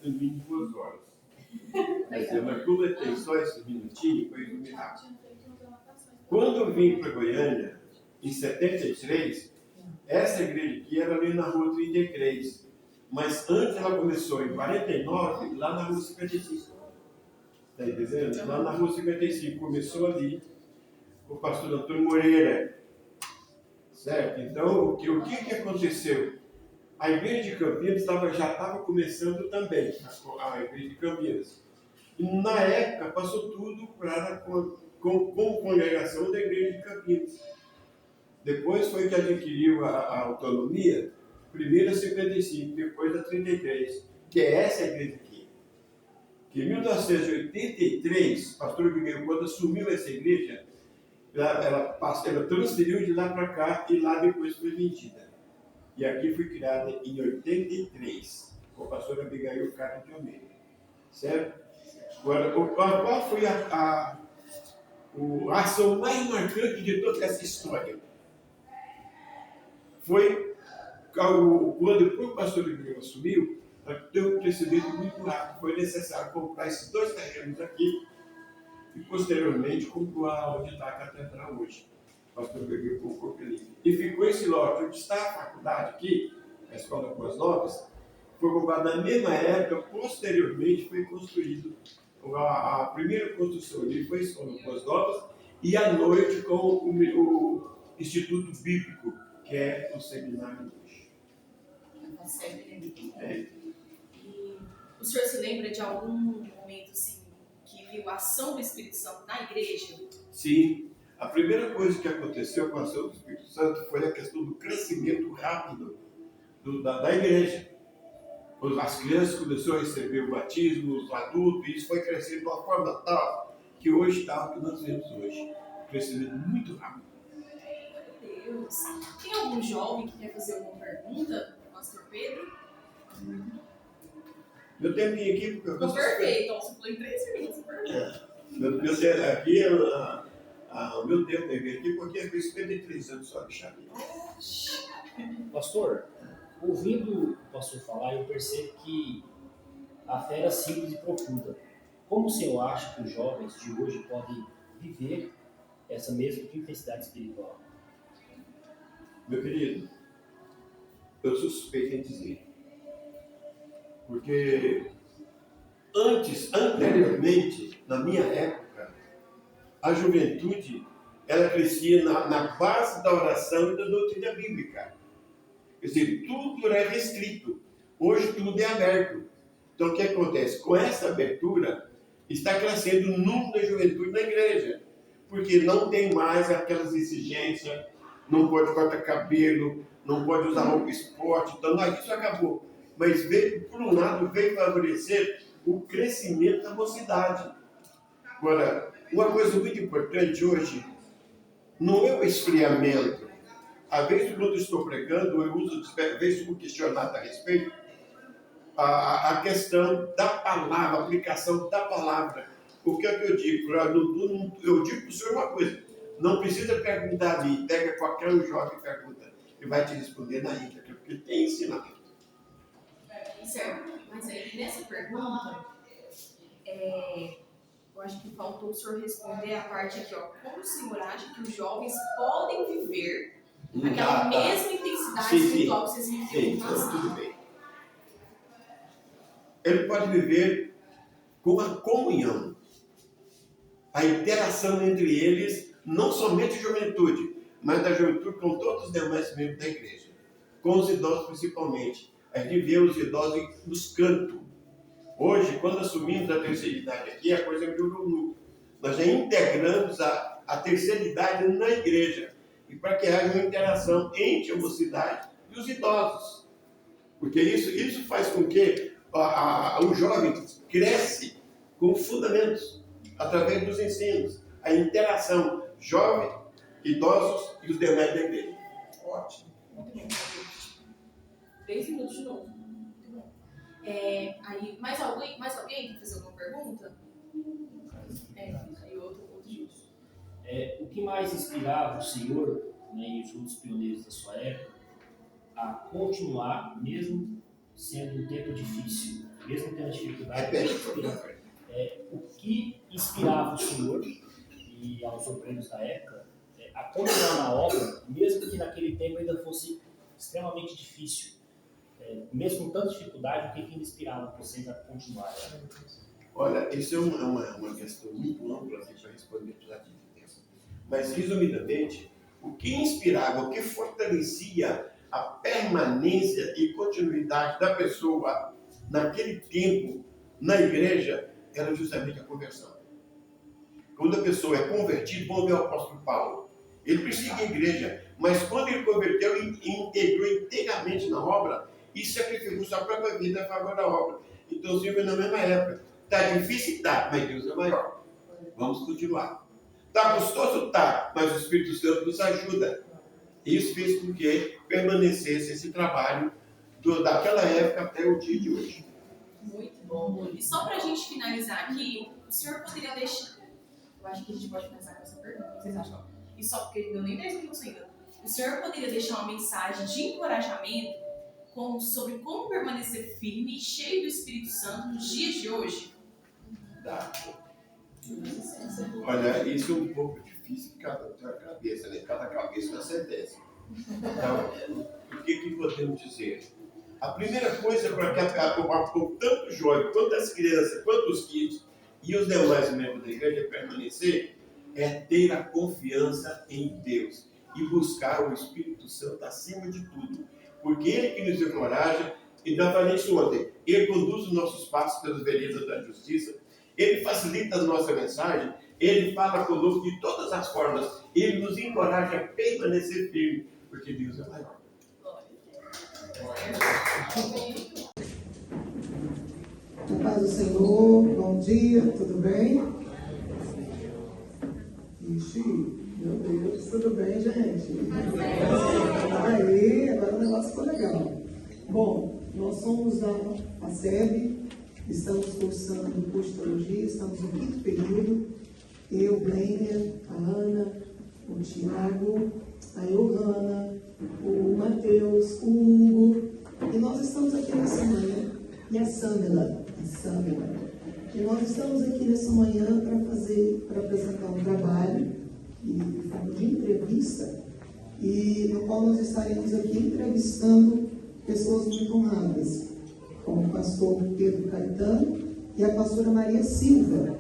no mínimo 2 horas. Mas como eu tenho só esse minutinho, foi dormir rápido. Quando eu vim para Goiânia, em 73, essa igreja aqui era ali na rua 33. Mas antes ela começou em 49, lá na rua 55. Está entendendo? Lá na rua 55. Começou ali o pastor Antônio Moreira. Certo? Então, o que aconteceu? A igreja de Campinas já estava começando também, a igreja de Campinas. E na época passou tudo para como congregação da igreja de Campinas. Depois foi que adquiriu a autonomia, primeiro a 55, depois a 33, que é essa igreja aqui. Que em 1983, o pastor Miguel, quando assumiu essa igreja, ela transferiu de lá para cá e lá depois foi vendida. E aqui foi criada em 83, com a pastora Abigail Carlos de Almeida. Certo? Agora, qual foi a ação mais marcante de toda essa história? Foi quando depois o pastor Abigail assumiu, deu um crescimento muito rápido. Foi necessário comprar esses 2 terrenos aqui e posteriormente comprou onde está a catedral hoje. O pastor Abigail colocou ali. E ficou esse lote onde está a faculdade aqui, a Escola Boas Novas, foi comprado na mesma época, posteriormente foi construído. A primeira construção ali foi a Escola Boas Novas e à noite com o Instituto Bíblico, que é o seminário hoje. E o senhor se lembra de algum momento assim, que viu a ação do Espírito Santo na igreja? Sim. A primeira coisa que aconteceu com a ação do Espírito Santo foi a questão do crescimento rápido da igreja. As crianças começaram a receber o batismo, os adultos, e isso foi crescendo de uma forma tal que hoje está o que nós vemos hoje. Um crescimento muito rápido. Meu Deus. Tem algum jovem que quer fazer alguma pergunta, pastor Pedro? Meu tempinho aqui... Ficou perfeito. Então, você falou em 3 minutos. Meu tempo aqui, o meu tempo aqui, porque eu fiz 53 anos só de chave. Pastor, ouvindo o pastor falar, eu percebo que a fé era simples e profunda. Como o senhor acha que os jovens de hoje podem viver essa mesma intensidade espiritual? Meu querido, eu sou suspeito em dizer. Porque anteriormente, na minha época, a juventude, ela crescia na base da oração e da doutrina bíblica. Quer dizer, tudo era restrito. Hoje tudo é aberto. Então o que acontece? Com essa abertura, está crescendo o número da juventude na igreja. Porque não tem mais aquelas exigências, não pode cortar cabelo, não pode usar roupa esporte, então isso acabou. Mas veio, por um lado, veio favorecer o crescimento da mocidade. Agora, uma coisa muito importante hoje, não é o esfriamento. Às vezes, quando estou pregando, eu uso, às vezes, um questionário a respeito, a questão da palavra, a aplicação da palavra. O que é que eu digo? Eu digo para o senhor uma coisa, não precisa perguntar a mim, pega qualquer um jovem e pergunta, ele vai te responder na íntegra, porque tem ensinamento. Certo, mas aí nessa pergunta, eu acho que faltou o senhor responder a parte aqui, ó. Como o senhor acha que os jovens podem viver aquela mesma intensidade espiritual que vocês viveram no passado? Tudo bem. Ele pode viver com a comunhão, a interação entre eles, não somente a juventude, mas a juventude com todos os demais membros da igreja, com os idosos principalmente. A gente vê os idosos nos cantos. Hoje, quando assumimos a terceira idade aqui, a coisa melhorou muito. Nós já integramos a terceira idade na igreja, e para que haja uma interação entre a mocidade e os idosos. Porque isso faz com que o jovem cresce com fundamentos, através dos ensinos. A interação jovem, idosos e os demais da igreja. Ótimo. Muito bom. 3 minutos de novo. Muito bom. Aí, mais alguém quer fazer alguma pergunta? Aí outro justo. O que mais inspirava o senhor, né, e os outros pioneiros da sua época a continuar, mesmo sendo um tempo difícil? mesmo tendo dificuldade, o que inspirava o senhor e aos obreiros da época a continuar na obra, mesmo que naquele tempo ainda fosse extremamente difícil? Mesmo com tanta dificuldade, o que inspirava vocês a continuar? Olha, isso é uma questão muito ampla aqui para responder para de tempo. Mas, resumidamente, o que inspirava, o que fortalecia a permanência e continuidade da pessoa naquele tempo na igreja era justamente a conversão. Quando a pessoa é convertida, vamos ver o apóstolo Paulo. Ele perseguia a igreja, mas quando ele converteu, ele integrou inteiramente na obra e sacrificou sua própria vida a favor da obra. Então, sempre na mesma época. Está difícil? Tá, mas Deus é maior. Vamos continuar. Está custoso? Tá, mas o Espírito Santo nos ajuda. Isso fez com que permanecesse esse trabalho daquela época até o dia de hoje. Muito bom. E só para a gente finalizar aqui, o senhor poderia deixar... Eu acho que a gente pode finalizar com essa pergunta, o que vocês acham? E só porque não deu nem 10 minutos ainda. O senhor poderia deixar uma mensagem de encorajamento sobre como permanecer firme e cheio do Espírito Santo nos dias de hoje? Tá. Olha, isso é um pouco difícil de cada cabeça, né? Cada cabeça uma sentença. Então, o que podemos dizer? A primeira coisa para que tanto o jovem, quanto as crianças, quanto os kids e os demais membros da igreja permanecer, é ter a confiança em Deus e buscar o Espírito Santo acima de tudo. Porque Ele que nos encoraja, e já falei isso ontem, Ele conduz os nossos passos pelas veredas da justiça, Ele facilita a nossa mensagem, Ele fala conosco de todas as formas, Ele nos encoraja a permanecer firme, porque Deus é maior. A paz do Senhor, bom dia, tudo bem? Ixi, meu Deus, tudo bem, gente? Aí, agora o negócio ficou legal. Bom, nós somos a SEB, estamos cursando o curso de teologia, estamos no 5º período. Eu, Glênia, a Ana, o Tiago, a Johanna, o Matheus, o Hugo, e nós estamos aqui nessa manhã, e a Samela, e nós estamos aqui nessa manhã para apresentar um trabalho de forma de entrevista, e no qual nós estaremos aqui entrevistando pessoas muito honradas, como o pastor Pedro Caetano e a pastora Maria Silva.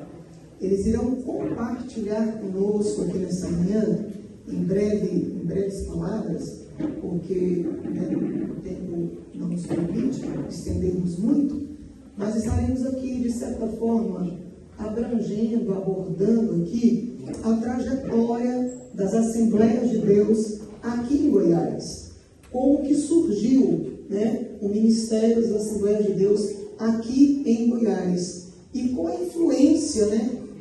Eles irão compartilhar conosco aqui nessa manhã, em breves palavras, porque o tempo não nos permite estendermos muito, mas estaremos aqui, de certa forma, abrangendo, abordando aqui a trajetória das Assembleias de Deus aqui em Goiás. Como que surgiu, o Ministério das Assembleias de Deus aqui em Goiás. E qual a influência,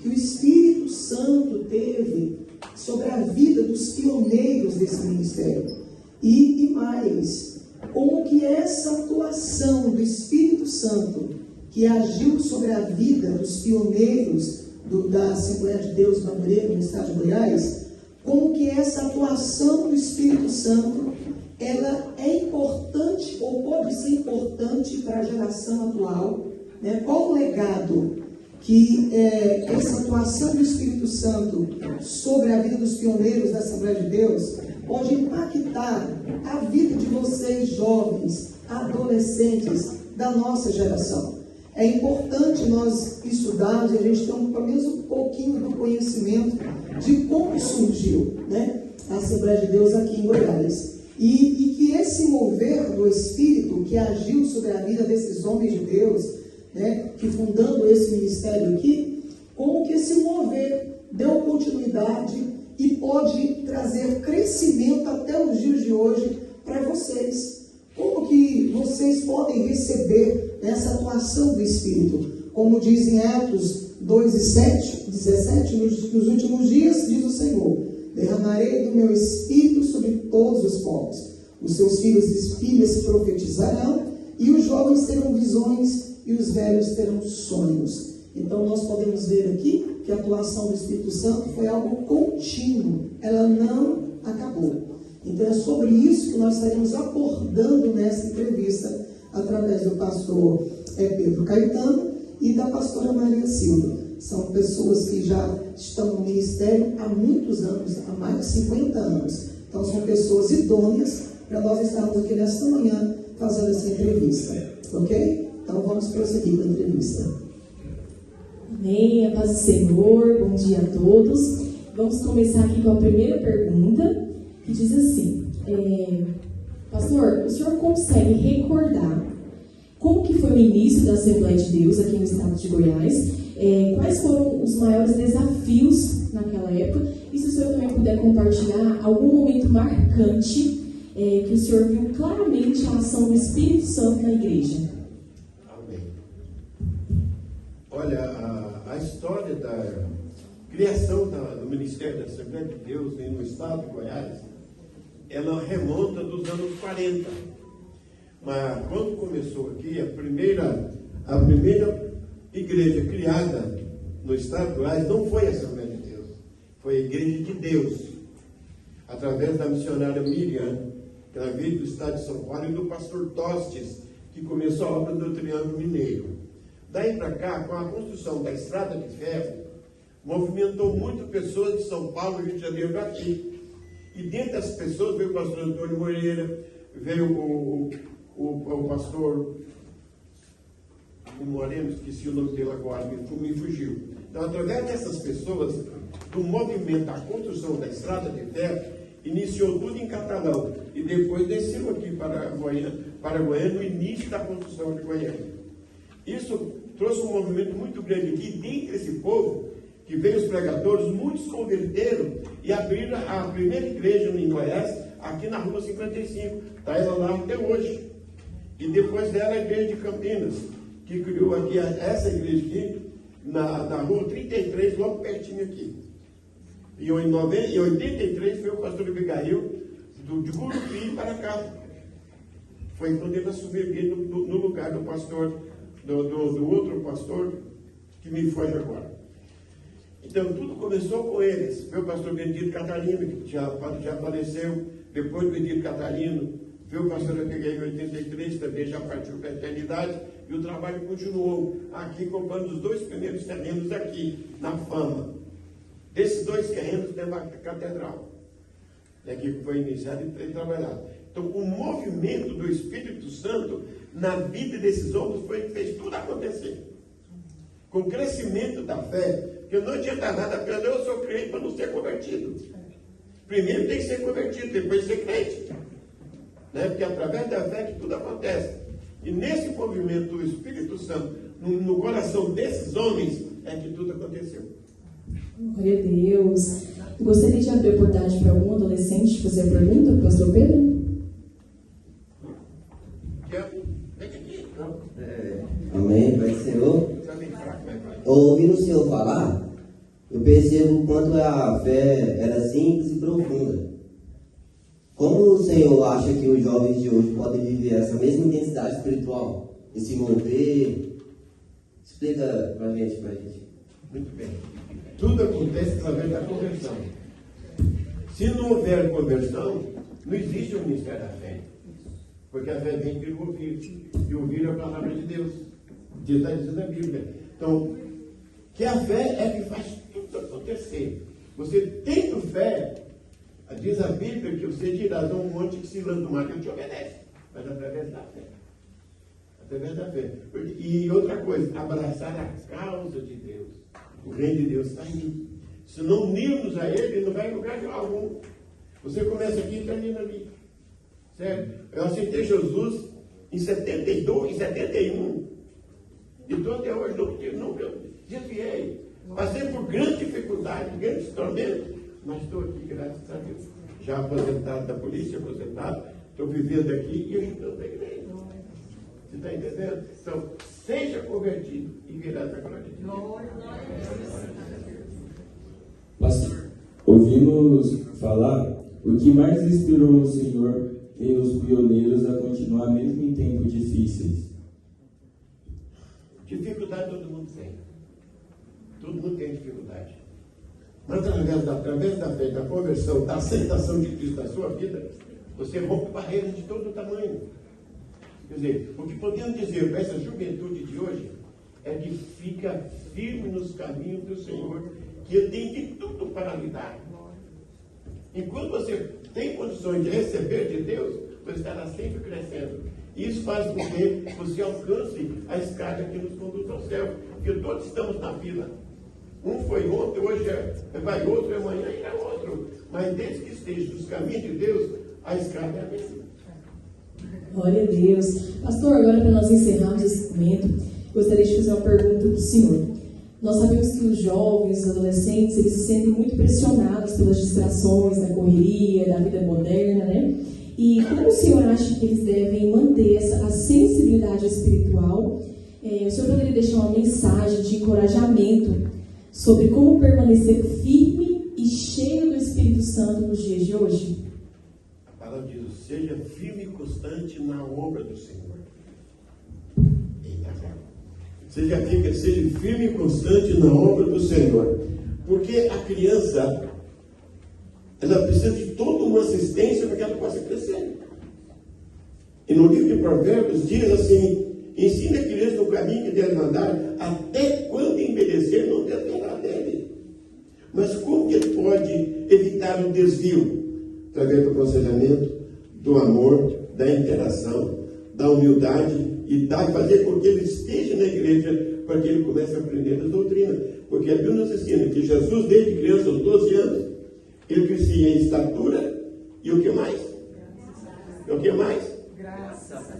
que o Espírito Santo teve sobre a vida dos pioneiros desse ministério. E mais, como que essa atuação do Espírito Santo, que agiu sobre a vida dos pioneiros da Assembleia de Deus Madureira, no estado de Goiás, como que essa atuação do Espírito Santo, ela é importante, ou pode ser importante para a geração atual, Qual o legado que essa atuação do Espírito Santo sobre a vida dos pioneiros da Assembleia de Deus pode impactar a vida de vocês, jovens, adolescentes da nossa geração. É importante nós estudarmos e a gente ter pelo menos um pouquinho do conhecimento de como surgiu, a Assembleia de Deus aqui em Goiás. E que esse mover do Espírito que agiu sobre a vida desses homens de Deus, que fundando esse ministério aqui, como que esse mover deu continuidade e pode trazer crescimento até os dias de hoje para vocês. Como que vocês podem receber essa atuação do Espírito? Como diz em Atos 2:17, nos últimos dias, diz o Senhor, derramarei do meu Espírito sobre todos os povos. Os seus filhos e filhas profetizarão, e os jovens terão visões, e os velhos terão sonhos. Então nós podemos ver aqui que a atuação do Espírito Santo foi algo contínuo, ela não acabou. Então é sobre isso que nós estaremos abordando nessa entrevista, através do pastor é Pedro Caetano e da pastora Maria Silva. São pessoas que já estão no ministério há muitos anos, há mais de 50 anos. Então, são pessoas idôneas para nós estarmos aqui nesta manhã fazendo essa entrevista. Ok? Então, vamos prosseguir com a entrevista. Amém, a paz do Senhor, bom dia a todos. Vamos começar aqui com a primeira pergunta, que diz assim: pastor, o senhor consegue recordar como que foi o início da Assembleia de Deus aqui no estado de Goiás? Quais foram os maiores desafios naquela época? E se o senhor também puder compartilhar algum momento marcante que o senhor viu claramente a ação do Espírito Santo na igreja? Amém. Olha, a história da criação do Ministério da Assembleia de Deus no estado de Goiás, ela remonta dos anos 40. Mas quando começou aqui, a primeira igreja criada no estado de Goiás não foi a Assembleia de Deus, foi a Igreja de Deus, através da missionária Miriam, que ela veio do estado de São Paulo, e do pastor Tostes, que começou a obra do Triângulo Mineiro. Daí para cá, com a construção da Estrada de Ferro, movimentou muito pessoas de São Paulo e Rio de Janeiro aqui. E dentro das pessoas veio o pastor Antônio Moreira, veio o pastor o Moreno, esqueci o nome dele agora, me fugiu. Então, através dessas pessoas, do movimento da construção da Estrada de Ferro, iniciou tudo em Catalão e depois desceu aqui para Goiânia, no início da construção de Goiânia. Isso trouxe um movimento muito grande aqui. Dentre esse povo que veio os pregadores, muitos converteram e abriram a primeira igreja em Goiás, aqui na Rua 55. Está ela lá até hoje. E depois dela, a igreja de Campinas, que criou aqui essa igreja aqui, na Rua 33, logo pertinho aqui. E em 83 foi o pastor Abigail, de Curupi para cá. Foi quando ele assumiu aqui no lugar do pastor, do outro pastor, que me foge agora. Então, tudo começou com eles. Veio o pastor Benedito Catarino, que já apareceu. Depois do Benedito Catarino, veio o pastor Abigail em 83, também já partiu para a eternidade. E o trabalho continuou aqui, comprando os 2 primeiros terrenos aqui, na Fama. Desses 2 terrenos tem uma catedral, que foi iniciado e trabalhado. Então, o movimento do Espírito Santo na vida desses homens foi que fez tudo acontecer. Com o crescimento da fé, porque não adianta nada apenas eu sou crente para não ser convertido. Primeiro tem que ser convertido, depois ser crente. Porque através da fé que tudo acontece. E nesse movimento do Espírito Santo, no coração desses homens, é que tudo aconteceu. Glória a Deus. Eu gostaria de abrir a oportunidade para algum adolescente fazer a pergunta para o pastor Pedro? Amém, Pai do Senhor. Ouvindo o Senhor falar, eu percebo o quanto a fé era simples e profunda. Como o Senhor acha que os jovens de hoje podem viver essa mesma intensidade espiritual e se mover? Explica pra gente. Muito bem. Tudo acontece através da conversão. Se não houver conversão, não existe o ministério da fé. Porque a fé vem pelo ouvir. E ouvir a palavra de Deus. Deus está dizendo na Bíblia. Então, que a fé é que faz tudo acontecer. Você tendo fé, diz a Bíblia que você dirás a um monte que se lança do mar, que ele te obedece. Mas através da fé. Através da fé. E outra coisa, abraçar a causa de Deus. O reino de Deus está em mim. Se não unirmos a Ele não vai em lugar algum. Você começa aqui e termina ali. Certo? Eu aceitei Jesus em 72, em 71. E estou até hoje, nunca desviei. Passei por grande dificuldade, grandes tormentos, mas estou aqui, graças a Deus. Já aposentado da polícia, estou vivendo aqui e ajudando a igreja. Você está entendendo? Então, seja convertido e virá da glória de Deus. Pastor, ouvimos falar o que mais inspirou o Senhor e os pioneiros a continuar mesmo em tempos difíceis. Dificuldade todo mundo tem. Todo mundo tem dificuldade. Mas através da fé, da conversão, da aceitação de Cristo na sua vida, você rompe barreiras de todo tamanho. Quer dizer, o que podemos dizer para essa juventude de hoje é que fica firme nos caminhos do Senhor, que Ele tem de tudo para lhe dar. Enquanto você tem condições de receber de Deus, você estará sempre crescendo. Isso faz com que você alcance a escada que nos conduz ao céu. Porque todos estamos na fila. Um foi ontem, hoje vai outro, amanhã irá outro. Mas desde que esteja nos caminhos de Deus, a escada é a mesma. Glória a Deus. Pastor, agora para nós encerrarmos esse momento, gostaria de fazer uma pergunta para o senhor. Nós sabemos que os jovens, os adolescentes, eles se sentem muito pressionados pelas distrações da correria, da vida moderna, né? E como o senhor acha que eles devem manter a sensibilidade espiritual? O senhor poderia deixar uma mensagem de encorajamento sobre como permanecer firme e cheio do Espírito Santo nos dias de hoje? A palavra diz: seja firme e constante na obra do Senhor. Seja firme e constante na obra do Senhor. Porque a criança, ela precisa de toda uma assistência para que ela possa crescer. E no livro de Provérbios diz assim: ensina a criança no caminho que deve andar, até quando envelhecer não desviará dele. Mas como que ele pode evitar o desvio? Através do aconselhamento, do amor, da interação, da humildade, e fazer com que ele esteja na igreja, para que ele comece a aprender a doutrina. Porque a Bíblia nos ensina que Jesus, desde criança, aos 12 anos, ele crescia em estatura, e o que mais? E o que mais?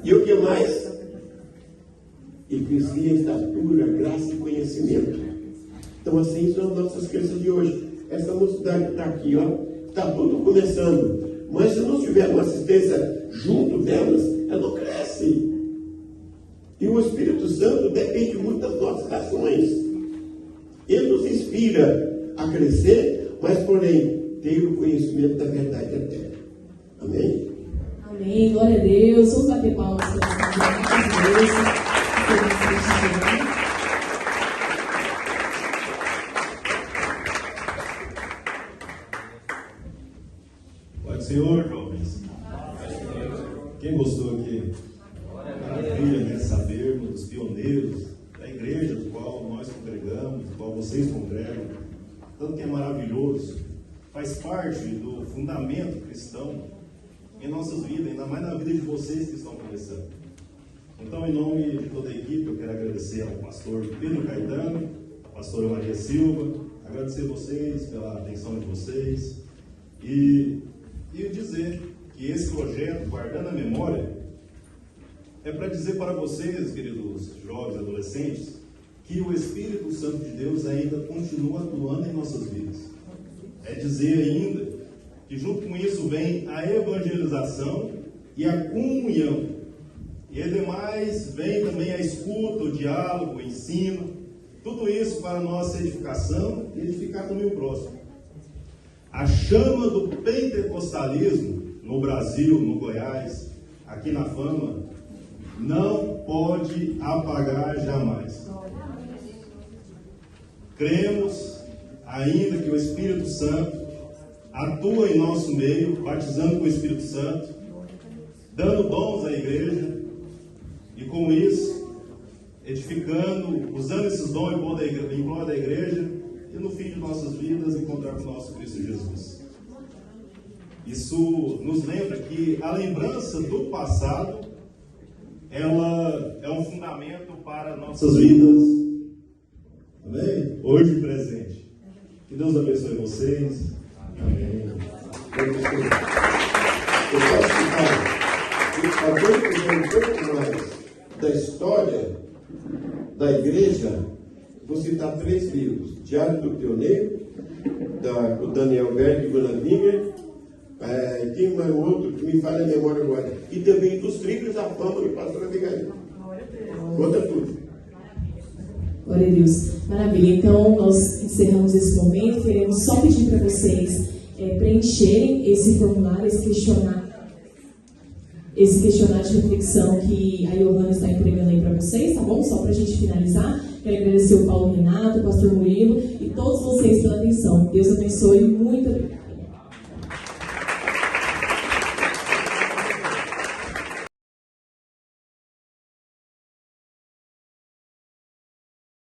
E o que mais? Ele crescia em estatura, graça e conhecimento. Então assim são as nossas crianças de hoje. Essa mocidade está aqui, ó, está tudo começando. Mas se não tiver uma assistência junto delas, ela não cresce. E o Espírito Santo depende muito das nossas ações. Ele nos inspira a crescer, mas porém ter o conhecimento da verdade eterna. Amém? Amém. Glória a Deus. Vamos bater palmas para Deus. Pode Senhor, jovens. Quem gostou aqui? Maravilha, né? Sabermos dos pioneiros da igreja do qual nós congregamos, do qual vocês congregam. Tanto que é maravilhoso. Faz parte do fundamento cristão em nossas vidas, ainda mais na vida de vocês que estão começando. Então, em nome de toda a equipe, eu quero agradecer ao pastor Pedro Caetano, à pastora Maria Silva, agradecer a vocês pela atenção de vocês e dizer que esse projeto, Guardando a Memória, é para dizer para vocês, queridos jovens e adolescentes, que o Espírito Santo de Deus ainda continua atuando em nossas vidas. É dizer ainda que junto com isso vem a evangelização e a comunhão. E ademais vem também a escuta, o diálogo, o ensino, tudo isso para a nossa edificação e edificar também o próximo. A chama do pentecostalismo no Brasil, no Goiás, aqui na Fama, não pode apagar jamais. Cremos ainda que o Espírito Santo atua em nosso meio, batizando com o Espírito Santo, dando dons à igreja, e com isso, edificando, usando esses dons em glória da igreja, e no fim de nossas vidas, encontrar com o nosso Cristo Jesus. Isso nos lembra que a lembrança do passado, ela é um fundamento para nossas vidas, amém? Hoje e presente. Que Deus abençoe vocês. Amém. Eu posso citar um pouco mais da história da igreja. Vou citar 3 livros: Diário do Pioneiro, do Daniel Berg e Gunavinger. Tem um outro que me falha a memória agora. E também dos Trilhos da Fama do pastor Abigail. Conta tudo. Glória a Deus. Maravilha. Então, nós encerramos esse momento. Queremos só pedir para vocês preencherem esse formulário, esse questionário de reflexão que a Johanna está entregando aí para vocês, tá bom? Só para a gente finalizar. Quero agradecer o Paulo Renato, o pastor Murilo e todos vocês pela atenção. Deus abençoe muito.